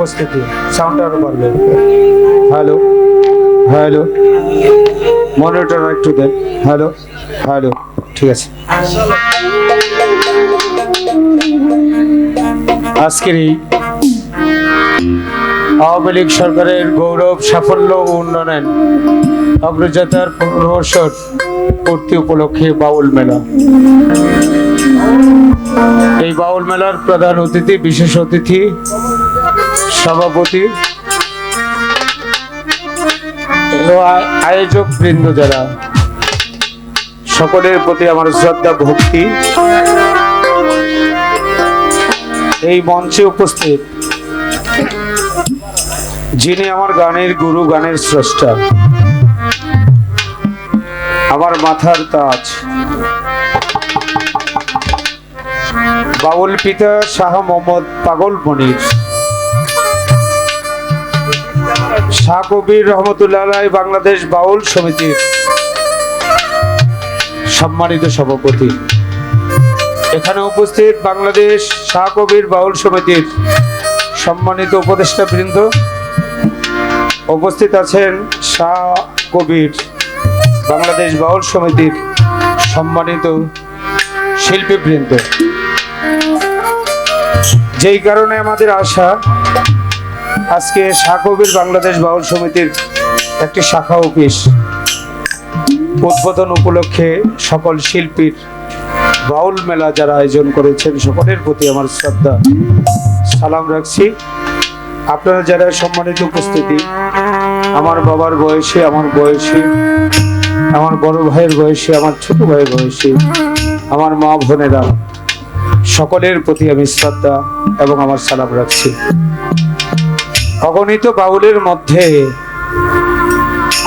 উপস্থিতি সাউন্ডটা আরো বাড়বে। হ্যালো হ্যালো, মনিটর একটু দেন। হ্যালো হ্যালো, ঠিক আছে। আজকের এই আওয়ামী লীগ সরকারের গৌরব, সাফল্য ও উন্নয়নের অগ্রযাত্রার 15 বছর পূর্তি উপলক্ষে বাউল মেলা। এই বাউল মেলার প্রধান অতিথি, বিশেষ অতিথি, সভাপতি ও আয়োজক বৃন্দ যারা, সকলের প্রতি আমার শ্রদ্ধা ভক্তি। এই মঞ্চে উপস্থিত যিনি আমার গানের গুরু, গানের স্রষ্টা, আমার মাথার তাজ, বাউল পিতা শাহ মোহাম্মদ পাগল মনির, শাহ কবির রহমতুল্লাহ আলাইহি বাংলাদেশ বাউল সমিতির সম্মানিত সভাপতি, এখানে উপস্থিত বাংলাদেশ শাহ কবির বাউল সমিতির সম্মানিত উপদেষ্টা বৃন্দ, উপস্থিত আছেন শাহ কবির বাংলাদেশ বাউল সমিতির সম্মানিত শিল্পীবৃন্দ। যেই কারণে আমাদের আশা, আজকে শাহ কবির বাংলাদেশ বাউল সমিতির একটি শাখা অফিস উদ্বোধন উপলক্ষে সকল শিল্পীর বাউল মেলা যারা আয়োজন করেছেন সকলের প্রতি আমার শ্রদ্ধা সালাম রাখছি। আপনারা যারা সম্মানিত উপস্থিতি, আমার বাবার বয়সে, আমার বয়সী, আমার বড় ভাইয়ের বয়সে, আমার ছোট ভাইয়ের বয়সে, আমার মা বোনেরা, সকলের প্রতি আমি শ্রদ্ধা এবং আমার সালাম রাখছি। অগণিত বাউলের মধ্যে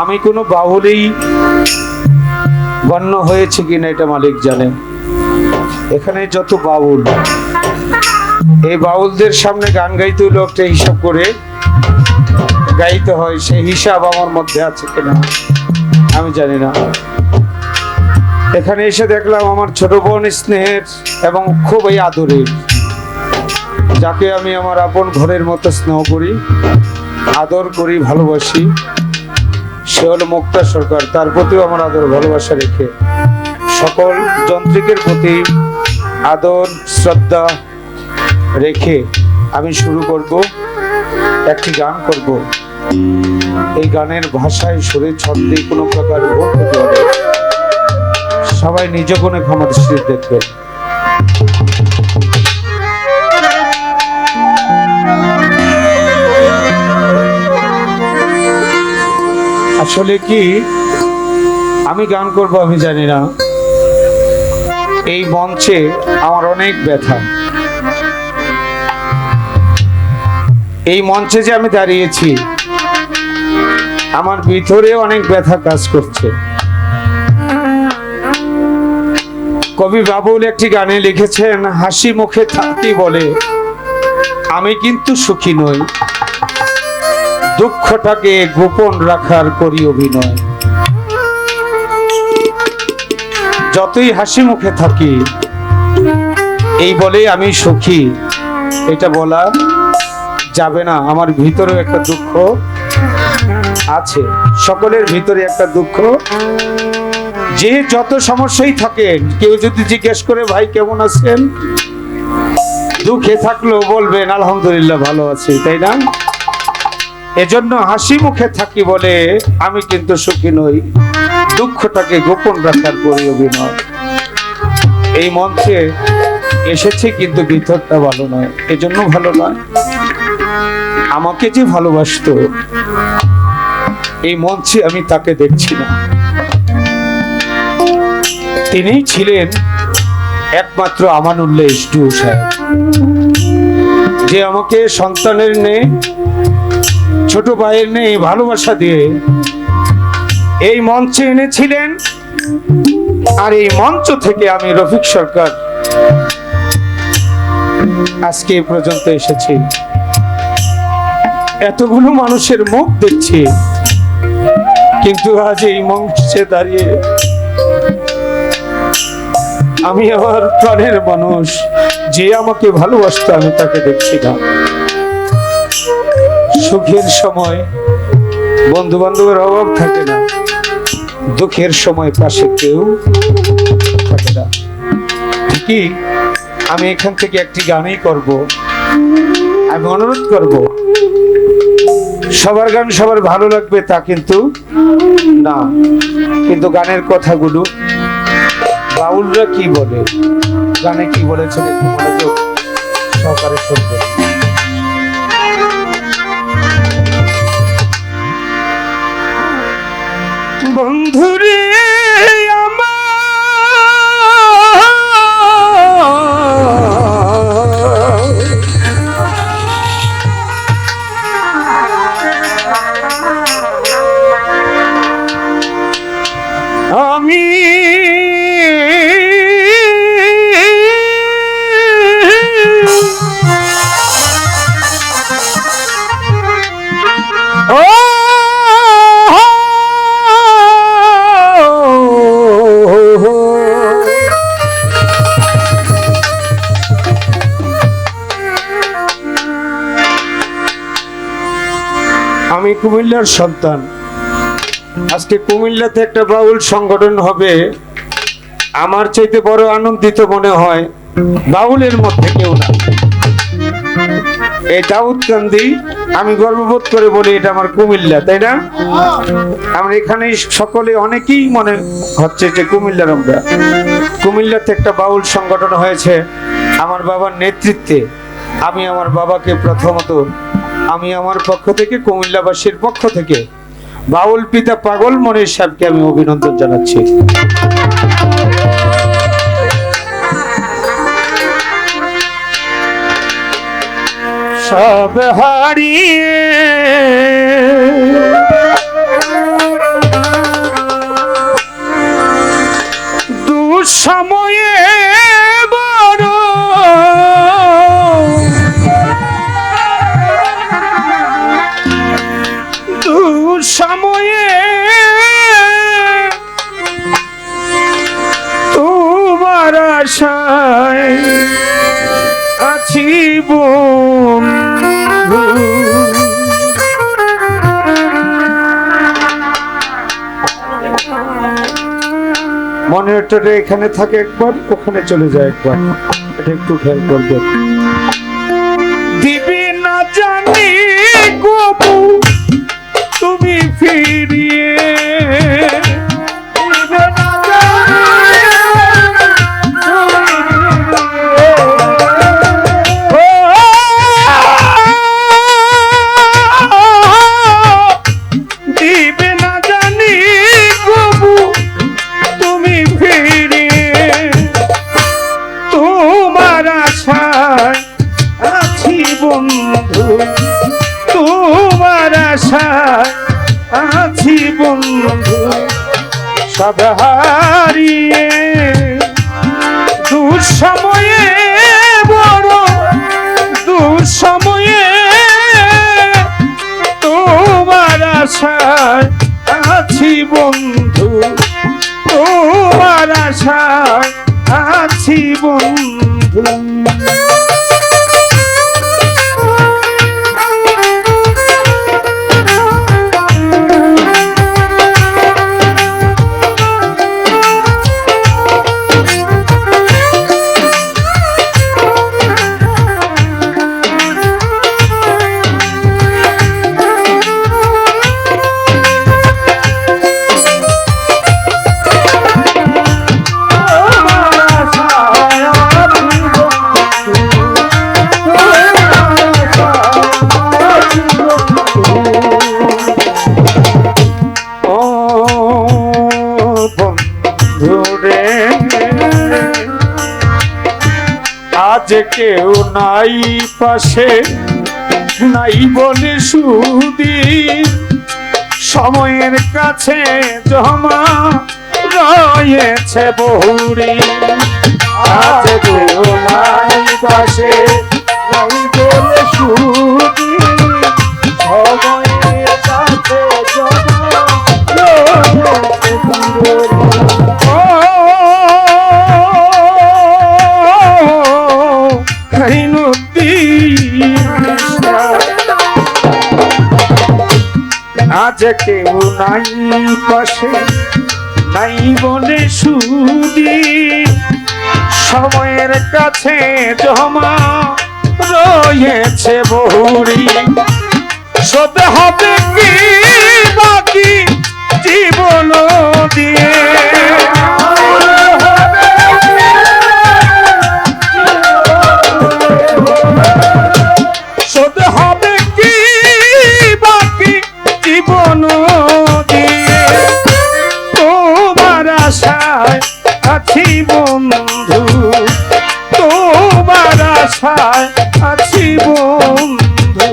আমি কোনো বাউলেই গণ্য হয়েছে কিনা এটা মালিক জানে। এখানে যত বাউল, এই বাউলদের সামনে গান গাইতে হলো একটা হিসাব করে গাইতে হয়, সেই হিসাব আমার মধ্যে আছে কিনা আমি জানি না। এখানে এসে দেখলাম আমার ছোট বোন স্নেহের এবং খুবই আদরের, যাকে আমি আমার আপন ঘরের মতো স্নেহ করি, আদর করি, ভালোবাসি, সে হলো মুক্তা সরকার। তার প্রতিও আমার আদর ভালোবাসা রেখে সকল যন্ত্রিকের প্রতি আদর শ্রদ্ধা রেখে আমি শুরু করব, একটি গান করব। এই গানের ভাষায়, সুরে, ছন্দে কোনো প্রকার ভুল হতে পারে, সবাই নিজ গুণে ক্ষমা দৃষ্টিতে দেখবেন। আসলে কি আমি গান করব আমি জানি না। এই মঞ্চে আমার অনেক ব্যথা, এই মঞ্চে যে আমি দাঁড়িয়েছি আমার ভিতরে অনেক ব্যথা কাজ করছে। কবি বাবুল একটি গানে লিখেছেন, হাসি মুখে থাকতে বলে আমি কিন্তু সুখী নই, দুঃখটাকে গোপন রাখার করি অভিনয়। যতই হাসি মুখে থাকি এই বলে আমি সুখী, এটা বলা যাবে না। আমার ভিতরে একটা দুঃখ আছে, সকলের ভিতরে একটা দুঃখ। যে যত সমস্যাই থাকেন, কেউ যদি জিজ্ঞেস করে ভাই কেমন আছেন, দুঃখে থাকলেও বলবেন আলহামদুলিল্লাহ ভালো আছি, তাই না? এজন্য হাসি মুখে থাকি বলে আমি কিন্তু সুখী নই, দুঃখটাকে গোপন রাখার করি অভিনয়। এই মঞ্চে এসেছি কিন্তু ভিতরটা ভালো নয়, এজন্য ভালো নয়। আমাকে যে ভালোবাসতো এই মঞ্চে আমি তাকে দেখছি না। তিনি ছিলেন একমাত্র আমানুল্লাহ ইস্টু সাহেব, যে আমাকে সন্তানের নেই, ছোট ভাইয়ের নেই ভালোবাসা দিয়ে এই মঞ্চে এনেছিলেন। আর এই মঞ্চ থেকে আমি রফিক সরকার আজকে পর্যন্ত এসেছি, এতগুলো মানুষের মুখ দেখছি, কিন্তু আজ এই মঞ্চে দাঁড়িয়ে আমি আমার প্রাণের মানুষ, যে আমাকে ভালোবাসতো আমি তাকে দেখছি না। সুখের সময় বন্ধু বান্ধবের অভাব থাকে না, দুঃখের সময় পাশে কেউ থাকে না। ঠিকই আমি এখান থেকে একটি গানই করব। আমি অনুরোধ করব, সবার গান সবার ভালো লাগবে তা কিন্তু না, কিন্তু গানের কথাগুলো বাউলরা কি বলে, গানে কি বলেছেন একটু মনোযোগ সহকারে শুনবেন। বন্ধুরে আমি আমি কুমিল্লার সন্তান। আজকে কুমিল্লাতে একটা বাউল সংগঠন হবে, আমার চাইতে বড় আনন্দিত মনে হয় বাউলের মধ্যে কেউ না। এই দাউদকান্দি, আমি গর্ববোধ করে বলি এটা আমার কুমিল্লা, তাই না? আমরা এখানে সকলে অনেকেই মনে হচ্ছে যে কুমিল্লার। আমরা কুমিল্লাতে একটা বাউল সংগঠন হয়েছে আমার বাবার নেতৃত্বে। আমি আমার বাবাকে প্রথমত আমি আমার পক্ষ থেকে, কুমিল্লাবাসীর পক্ষ থেকে বাউল পিতা পাগল মনির সাহেবকে আমি অভিনন্দন জানাচ্ছি। সব হারিয়ে দুঃসময়ে বড় দুঃসময়ে তোমার আশায় আছি বন্ধু। মনিটরে এখানে থাকে একবার, ওখানে চলে যায় একবার, এটা একটু খেয়াল করবেন। দিবি না জানি কবু তুমি ফিরিয়ে, তোমার আশায় আছি বন্ধু। সব হারিয়ে দুঃসময়ে বড় দুঃসময়ে তোমার আশায় আছি বন্ধু। তোমার আশায় আছি বন্ধু। আজ কেউ নাই পাশে, নাই বলে সুদি সময়ের কাছে জমা রয়েছে বহুরি। আজ কেউ নাই পাশে, নাই বলে সুদি সময়ের কাছে জমা রয়েছে বহুরি। আজ কেউ নাই পাশে, নাই বলে সুদি, সময়ের কাছে জমা রয়েছে বহুরি। শোধ হবে কি বাকি জীবন দিয়ে, শোধ হবে কি বাকি জীবন দিয়ে। তোমার আশায় আছি বন্ধু, তোমার আশায় আছি বন্ধু।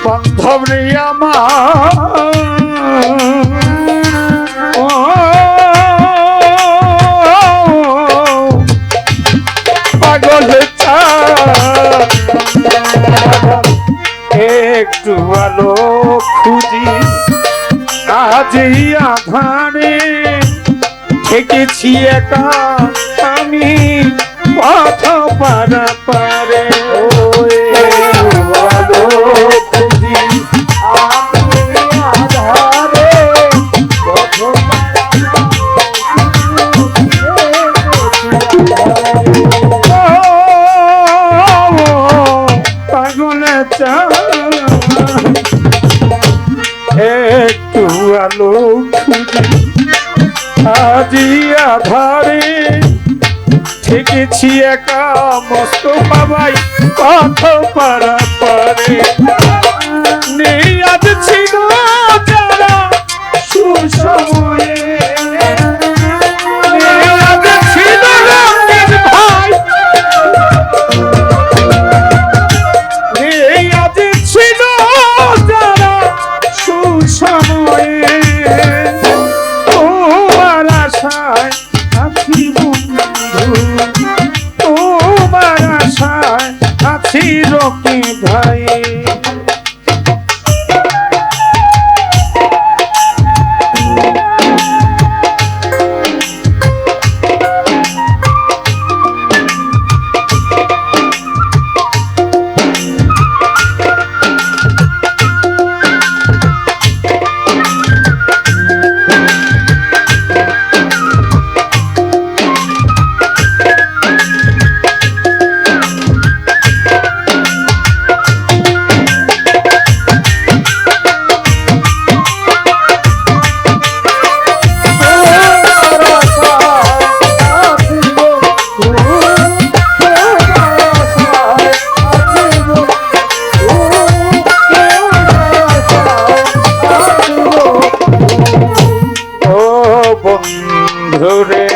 বান্ধব রে আমার পাগল একটু আলো খুঁজি, আজ আধারে থেকেছি একা আমি পথ পারাপারে। একটু আলো খুঁজি, আজি আধারে থেকেছি একা মস্ত বাবাই পথ পারাপারে। নেই আজ ছিল যারা সুসময়ে, নেই আজ ছিল রঙের ভাই, নেই আজ ছিল যারা সুসময়ে। তোমার আশায় আছি বন্ধু, তোমার আশায় আছি রকি ভাই। বন্ধুরে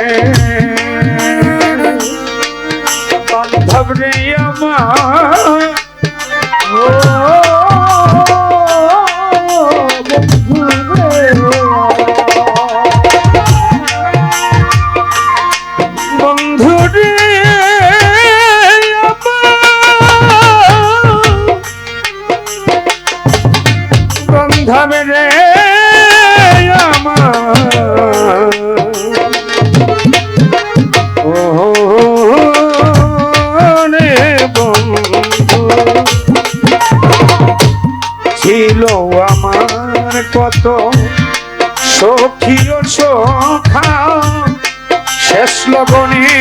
বান্ধব রে আমার, বন্ধুরে বান্ধব রে ছিল আমার কত সখী ও সখা, শেষ লগনে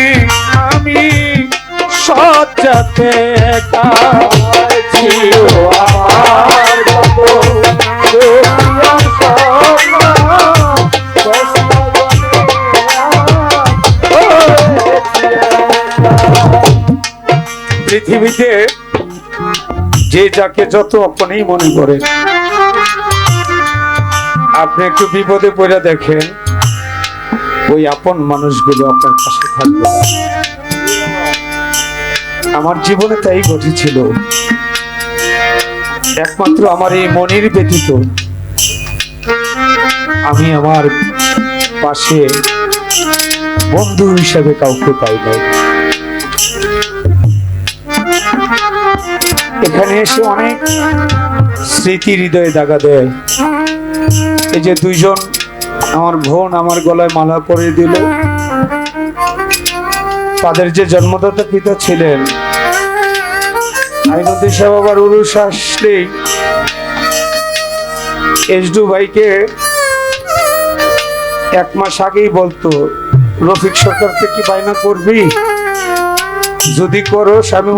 আমি সজ্জাতে একা। ছিল আমার কত সখী ও সখা, পৃথিবীতে যে যাকে যত আপনই মনে করে, আপনি একটু বিপদে পড়ে দেখেন, ওই আপন মানুষগুলো আপনার পাশে থাকবে। আমার জীবনে তাই ঘটেছিল। একমাত্র আমার এই মনির ব্যতীত আমি আমার পাশে বন্ধু হিসেবে কাউকে পাই নাই। এখানে এসে অনেক স্মৃতি হৃদয়ে দাগা দেয়। এই যে দুইজন আমার বোন আমার গলায় মালা পরে দিল, তাদের যে জন্মদাতা পিতা ছিলেন আইনউদ্দিন সাহেব, আবার উরুস আসলেই এসডু ভাইকে 1 মাস আগেই বলতো, রফিক সরকারকে কি বায়না করবি, যদি করো স্বামী